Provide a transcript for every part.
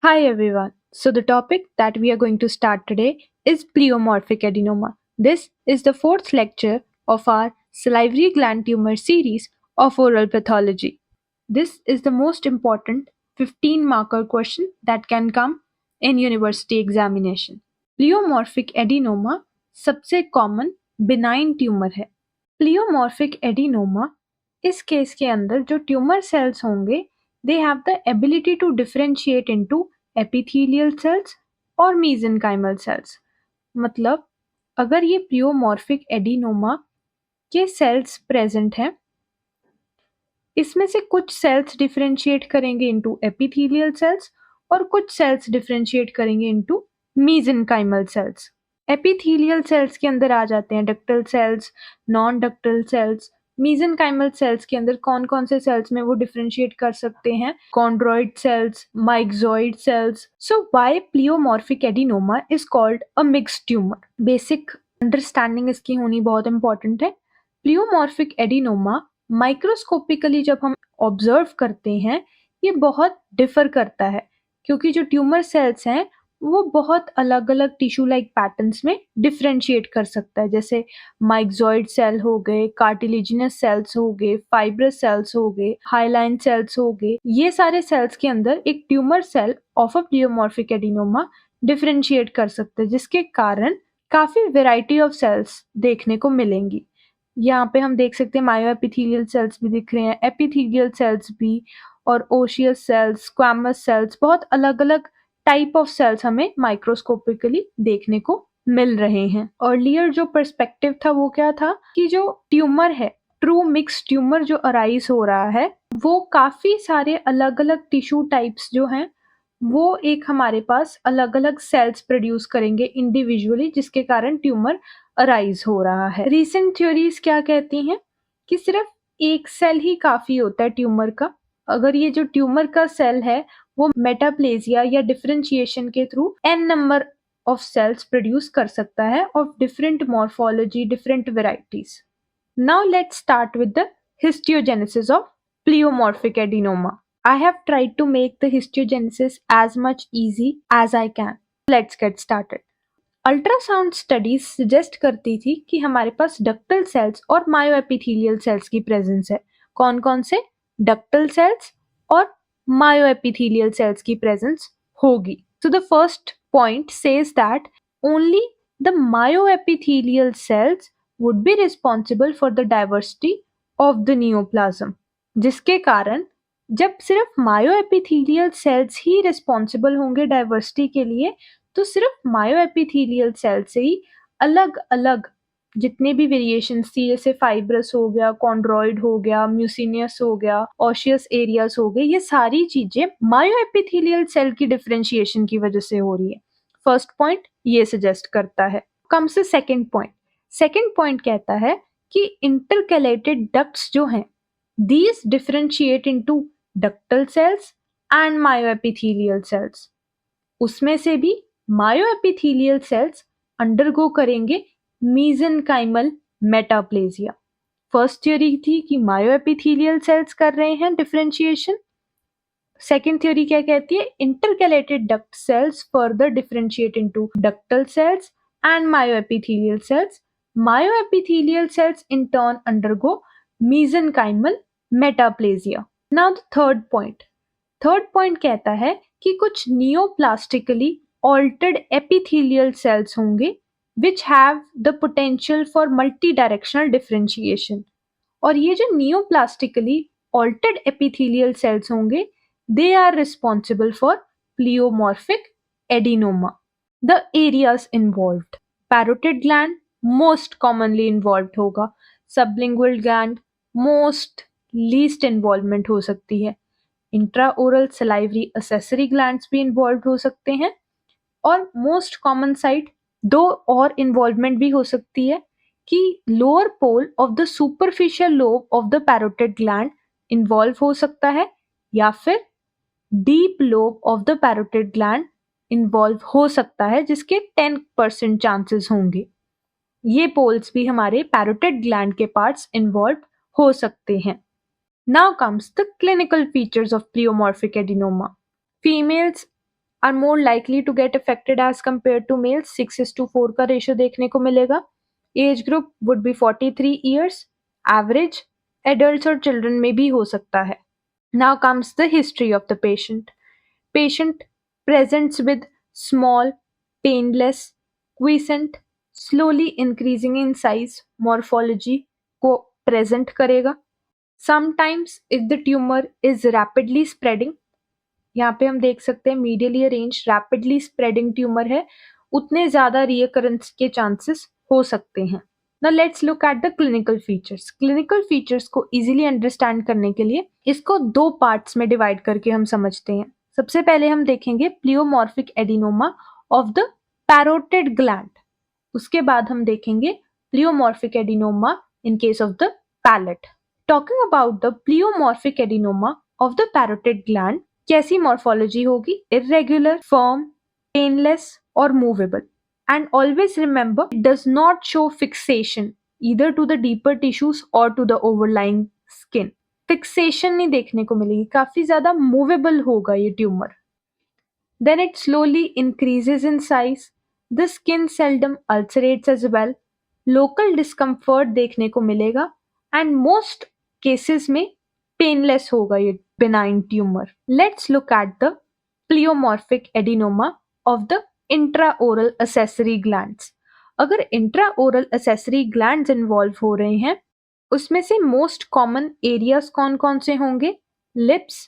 Hi everyone. So the topic that we are going to start today is pleomorphic adenoma. This is the fourth lecture of our salivary gland tumor series of oral pathology. This is the most important 15 marker question that can come in university examination. Pleomorphic adenoma सबसे common benign tumour है. Pleomorphic adenoma इस case के अंदर जो tumour cells होंगे they have the ability to differentiate into epithelial cells और mesenchymal cells. मतलब अगर ये प्लियोमॉर्फिक एडिनोमा के सेल्स प्रेजेंट हैं, इसमें से कुछ सेल्स डिफरेंशिएट करेंगे इनटू एपिथेलियल सेल्स और कुछ सेल्स डिफरेंशिएट करेंगे into mesenchymal cells. Epithelial cells के अंदर आ जाते हैं ductal cells, non ductal cells. Mesenchymal sales के अंदर कौन कौन से सेल्स में वो डिफरेंशिएट कर सकते हैं? Chondroid cells, myxoid cells. So why pleomorphic adenoma is called a mixed tumour? Basic understanding इसकी होनी बहुत इंपॉर्टेंट है. प्लियोमॉर्फिक एडिनोमा माइक्रोस्कोपिकली जब हम ऑब्जर्व करते हैं ये बहुत डिफर करता है क्योंकि जो ट्यूमर सेल्स हैं वो बहुत अलग अलग टिश्यू लाइक पैटर्न्स में डिफरेंशिएट कर सकता है. जैसे माइक्सॉइड सेल हो गए, कार्टिलेजिनस सेल्स हो गए, फाइब्रस सेल्स हो गए, हाइलाइन सेल्स हो गए. ये सारे सेल्स के अंदर एक tumour cell of a pleomorphic adenoma differentiate कर सकते हैं जिसके कारण काफी वेराइटी ऑफ सेल्स देखने को मिलेंगी. यहाँ पे हम देख सकते हैं मायोएपिथेलियल सेल्स भी दिख रहे हैं, एपिथेलियल सेल्स भी, और ओशियस सेल्स, स्क्वैमस सेल्स, बहुत अलग अलग टाइप ऑफ सेल्स हमें माइक्रोस्कोपिकली देखने को मिल रहे हैं. अर्लियर जो पर्सपेक्टिव था वो क्या था कि जो ट्यूमर है, ट्रू मिक्स ट्यूमर जो अराइज हो रहा है वो काफी सारे अलग अलग टिश्यू टाइप्स जो हैं वो एक हमारे पास अलग अलग सेल्स प्रोड्यूस करेंगे इंडिविजुअली जिसके कारण ट्यूमर अराइज हो रहा है. रीसेंट थ्योरीज क्या कहती हैं कि सिर्फ एक सेल ही काफी होता है ट्यूमर का. अगर ये जो ट्यूमर का सेल है वो मेटाप्लेजिया या डिफरेंशिएशन के through an number of cells produce कर सकता है of different morphology, different varieties. Now let's start with the histogenesis of pleomorphic adenoma. I have tried to make the histiogenesis as much easy as I can. Let's get started. Ultrasound studies suggest करती थी कि हमारे पास ductal sales और मायोएपिथेलियल cells की presence है. कौन कौन से? डक्टल सेल्स और मायोएपिथेलियल सेल्स की प्रेजेंस होगी. So the first point says that only the myoepithelial cells would be responsible for the diversity of the neoplasm. जिसके कारण जब सिर्फ मायोएपिथेलियल सेल्स ही रिस्पॉन्सिबल होंगे डाइवर्सिटी के लिए तो सिर्फ मायोएपिथेलियल सेल से ही अलग अलग जितने भी वेरिएशंस थी, जैसे फाइब्रस हो गया, कॉन्ड्रॉइड हो गया, म्यूसिनियस हो गया, ऑशियस एरियाज हो गए, ये सारी चीजें मायोएपिथेलियल सेल की डिफरेंशिएशन की वजह से हो रही है. फर्स्ट पॉइंट ये सजेस्ट करता है. कम से सेकेंड पॉइंट. सेकेंड पॉइंट कहता है कि इंटरकैलेटेड डक्ट्स जो हैं these differentiate into ductal cells and myoepithelial cells. उसमें से भी myoepithelial cells अंडरगो करेंगे mesenchymal metaplasia. फर्स्ट थ्योरी थी कि myoepithelial cells कर रहे हैं डिफरेंशिएशन. सेकेंड थ्योरी क्या कहती है? Intercalated duct cells further differentiate into ductal cells and myoepithelial cells. Myoepithelial cells in turn undergo mesenchymal metaplasia. Now the third point. Third point कहता है कि कुछ नियोप्लास्टिकली ऑल्टर्ड एपिथेलियल सेल्स होंगे which have the potential for multi directional differentiation. और ये जो neoplastically altered epithelial cells होंगे they are responsible for pleomorphic adenoma. The areas involved. Parotid gland most commonly involved होगा. Sublingual gland most least involvement हो सकती है. Intraoral salivary accessory glands भी involve हो सकते हैं. और मोस्ट कॉमन साइट दो और इन्वॉल्वमेंट भी हो सकती है कि lower pole of the superficial lobe of the parotid gland involve हो सकता है या फिर deep lobe of the parotid gland involve हो सकता है जिसके 10% चांसेस होंगे. ये पोल्स भी हमारे पैरोटिड ग्लैंड के पार्ट्स इन्वॉल्व हो सकते हैं. Now comes the clinical features of pleomorphic adenoma. Females are more likely to get affected as compared to males. 6:4 का रेशियो देखने को मिलेगा. Age group would be 43 years. Average adults और children में भी हो सकता है. Now comes the history of the patient. Patient presents with small, painless, quiescent, slowly increasing in size morphology को present करेगा. Sometimes if the tumor is rapidly spreading, यहाँ पे हम देख सकते हैं medially arrange rapidly spreading tumour है, उतने ज्यादा रियकरेंस के चांसेस हो सकते हैं. Now let's look at the clinical features. Clinical features को easily understand करने के लिए इसको दो पार्ट्स में डिवाइड करके हम समझते हैं. सबसे पहले हम देखेंगे pleomorphic adenoma of the parotid gland. उसके बाद हम देखेंगे pleomorphic adenoma in case of the palate. Talking about the pleomorphic adenoma of the parotid gland, कैसी मॉर्फोलॉजी होगी? इरेगुलर, फर्म, पेनलेस और movable. And always remember, it does not show fixation either to the deeper tissues or to the overlying skin. Fixation नहीं देखने को मिलेगी, काफी ज्यादा movable होगा ये tumour. Then it slowly increases in size. The skin seldom ulcerates as well. Local discomfort देखने को मिलेगा and most cases में painless होगा ये benign tumor. Let's look at the pleomorphic adenoma of the intraoral accessory glands. अगर intraoral accessory glands involve हो रहे हैं, उसमें से मोस्ट कॉमन एरियाज कौन कौन से होंगे? Lips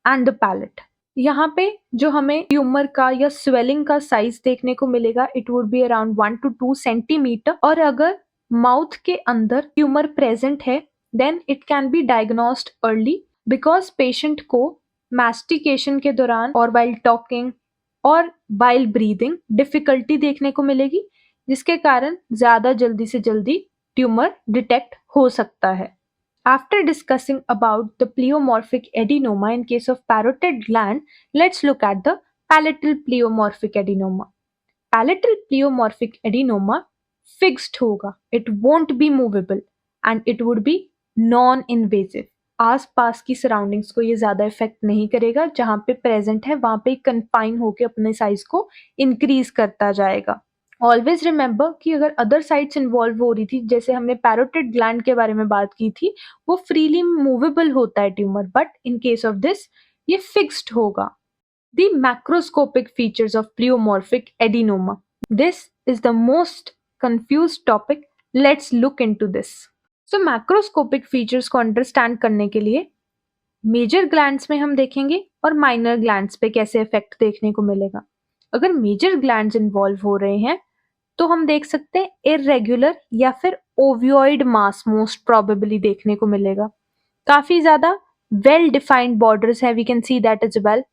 and the palate. यहाँ पे जो हमें ट्यूमर का या स्वेलिंग का साइज देखने को मिलेगा, it would be around 1 to 2 centimetre. और अगर माउथ के अंदर ट्यूमर प्रेजेंट है, then it can be diagnosed early because patient को मैस्टिकेशन के दौरान और वाइल टॉकिंग और वाइल ब्रीदिंग डिफिकल्टी देखने को मिलेगी, जिसके कारण ज्यादा जल्दी से जल्दी ट्यूमर डिटेक्ट हो सकता है. After discussing about the pleomorphic adenoma in case of parotid gland, let's look at the palatal pleomorphic adenoma. Palatal pleomorphic adenoma fixed होगा, it won't be movable and it would be non invasive. आसपास की surroundings को ये ज्यादा effect नहीं करेगा, जहां पे प्रेजेंट है वहां पे कन्फाइन होकर अपने साइज को इंक्रीज करता जाएगा. ऑलवेज रिमेंबर कि अगर अदर साइट्स इन्वॉल्व हो रही थी, जैसे हमने पैरोटिड ग्लैंड के बारे में बात की थी, वो फ्रीली मूवेबल होता है tumour, but in case of this ये फिक्स्ड होगा. The macroscopic features of pleomorphic adenoma. This is the most confused topic. Let's look into this. So macroscopic features को अंडरस्टैंड करने के लिए मेजर ग्लैंड्स में हम देखेंगे और माइनर ग्लैंड्स पे कैसे इफेक्ट देखने को मिलेगा. अगर मेजर ग्लैंड्स इन्वॉल्व हो रहे हैं तो हम देख सकते हैं इरेगुलर या फिर ओवियोइड मास मोस्ट प्रोबेबली देखने को मिलेगा. काफी ज्यादा वेल डिफाइंड बॉर्डर्स है, we can see that is well.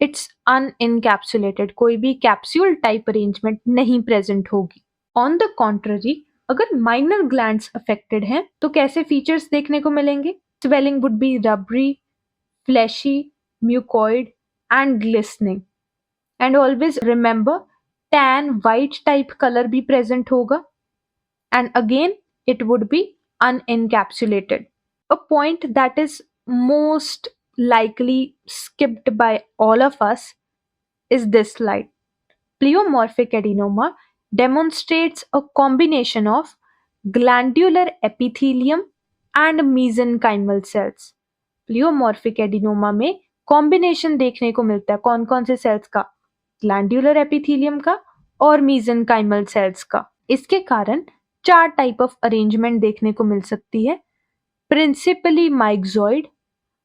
It's unencapsulated, कोई भी कैप्सूल टाइप अरेंजमेंट नहीं प्रेजेंट होगी. ऑन द कॉन्ट्ररी, अगर माइनर ग्लैंड्स अफेक्टेड हैं तो कैसे फीचर्स देखने को मिलेंगे? Swelling would be rubbery, fleshy, mucoid and glistening. And always remember, tan white type colour भी प्रेजेंट होगा. And again it would be unencapsulated. A point that is most likely skipped by all of us is this slide. Pleomorphic adenoma demonstrates a combination of glandular epithelium and mesenchymal cells. Pleomorphic adenoma में combination देखने को मिलता है कौन कौन से sales का? Glandular epithelium का और mesenchymal सेल्स का. इसके कारण चार टाइप ऑफ अरेंजमेंट देखने को मिल सकती है. Principally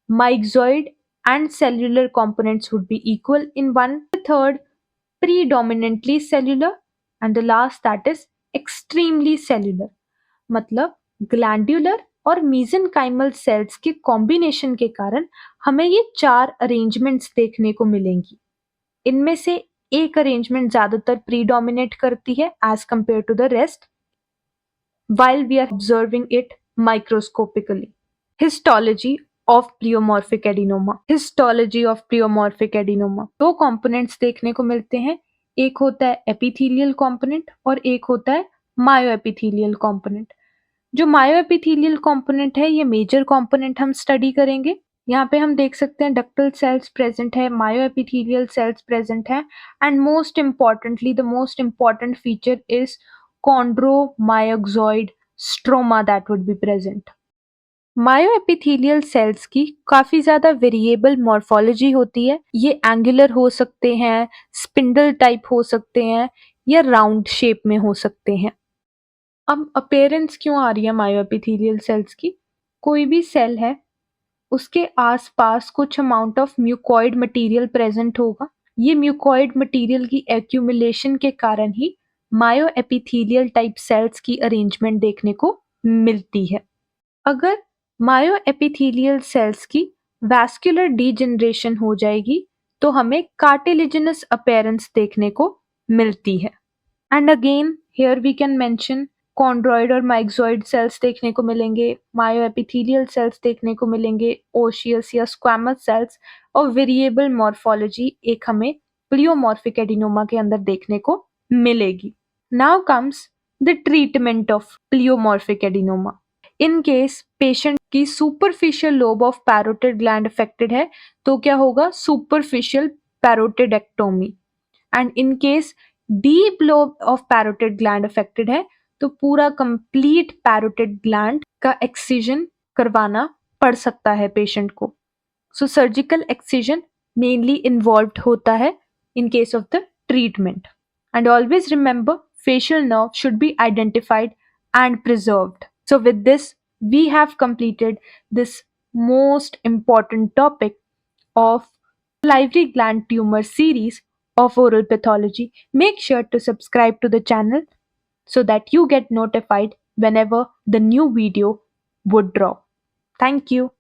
myxoid and cellular components would be equal in 1/3 predominantly cellular and the last that is extremely cellular. मतलब ग्लैंड्यूलर और mesenchymal सेल्स के कॉम्बिनेशन के कारण हमें ये चार अरेंजमेंट्स देखने को मिलेंगी. इनमें से एक अरेंजमेंट ज्यादातर प्रीडोमिनेट करती है as compare to the rest while we are observing it microscopically. Histology of pleomorphic adenoma. Histology of pleomorphic adenoma. दो कंपोनेंट्स देखने को मिलते हैं, एक होता है एपिथेलियल कंपोनेंट और एक होता है मायोएपिथेलियल कंपोनेंट. जो मायोएपिथेलियल कंपोनेंट है ये मेजर कंपोनेंट हम स्टडी करेंगे. यहाँ पे हम देख सकते हैं डक्टल सेल्स प्रेजेंट है, मायोएपिथेलियल सेल्स प्रेजेंट है, and most importantly the most important feature is chondromyoxoid stroma that would be present. Myoepithelial cells की काफी ज्यादा वेरिएबल मॉर्फोलॉजी होती है। ये एंगुलर हो सकते हैं, स्पिंडल टाइप हो सकते हैं, या राउंड शेप में हो सकते हैं। अब अपीयरेंस क्यों आ रही है मायोएपिथेलियल सेल्स की? कोई भी सेल है, उसके आसपास कुछ amount of mucoid material present होगा। ये म्यूकॉइड मटेरियल की एक्यूमुलेशन के कारण ही मायोएपिथेलियल टाइप सेल्स की अरेंजमेंट देखने को मिलती है। अगर मायोएपिथेलियल सेल्स की वैस्कुलर डीजनरेशन हो जाएगी तो हमें कार्टिलेजिनस अपीयरेंस देखने को मिलती है। And again here we can mention chondroid और माइक्सॉइड सेल्स देखने को मिलेंगे, मायोएपिथेलियल सेल्स देखने को मिलेंगे, ओशियस या स्क्वैमस सेल्स, और वेरिएबल मॉर्फोलॉजी एक हमें प्लियोमॉर्फिक एडिनोमा के अंदर देखने को मिलेगी। Now comes the treatment of pleomorphic adenoma. In case patient की superficial lobe of parotid gland affected है तो क्या होगा? Superficial parotidectomy. And in case deep lobe of parotid gland affected है तो पूरा कंप्लीट पैरोटिड ग्लैंड का एक्सिजन करवाना पड़ सकता है पेशेंट को। So surgical excision mainly involve होता है इन case of the treatment. And always remember facial nerve should be identified and preserved. So with this we have completed this most important topic of salivary gland tumor series of oral pathology. Make sure to subscribe to the channel so that you get notified whenever the new video would drop. Thank you.